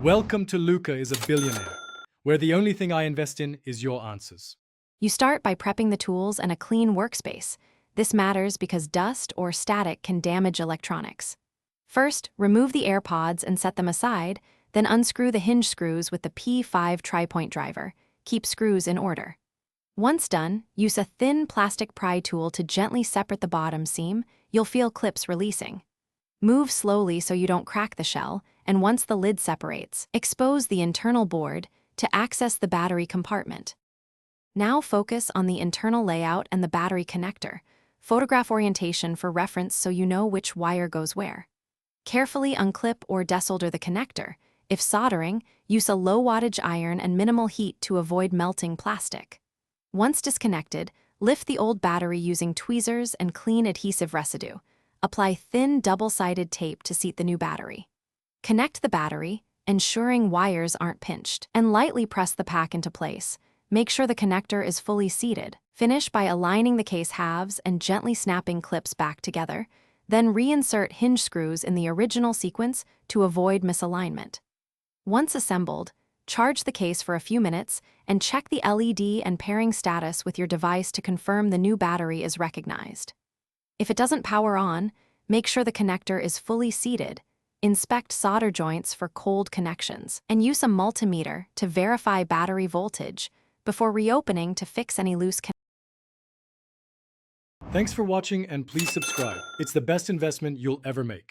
Welcome to Luca is a Billionaire, where the only thing I invest in is your answers. You start by prepping the tools and a clean workspace. This matters because dust or static can damage electronics. First, remove the Airpods and set them aside, then unscrew the hinge screws with the P5 tri-point driver. Keep screws in order. Once done, use a thin plastic pry tool to gently separate the bottom seam. You'll feel clips releasing. Move slowly so you don't crack the shell, and once the lid separates, expose the internal board to access the battery compartment. Now focus on the internal layout and the battery connector. Photograph orientation for reference so you know which wire goes where. Carefully unclip or desolder the connector. If soldering, use a low-wattage iron and minimal heat to avoid melting plastic. Once disconnected, lift the old battery using tweezers and clean adhesive residue. Apply thin double-sided tape to seat the new battery. Connect the battery, ensuring wires aren't pinched, and lightly press the pack into place. Make sure the connector is fully seated. Finish by aligning the case halves and gently snapping clips back together. Then reinsert hinge screws in the original sequence to avoid misalignment. Once assembled, charge the case for a few minutes and check the LED and pairing status with your device to confirm the new battery is recognized. If it doesn't power on, make sure the connector is fully seated. Inspect solder joints for cold connections, and use a multimeter to verify battery voltage before reopening to fix any loose connections. Thanks for watching and please subscribe. It's the best investment you'll ever make.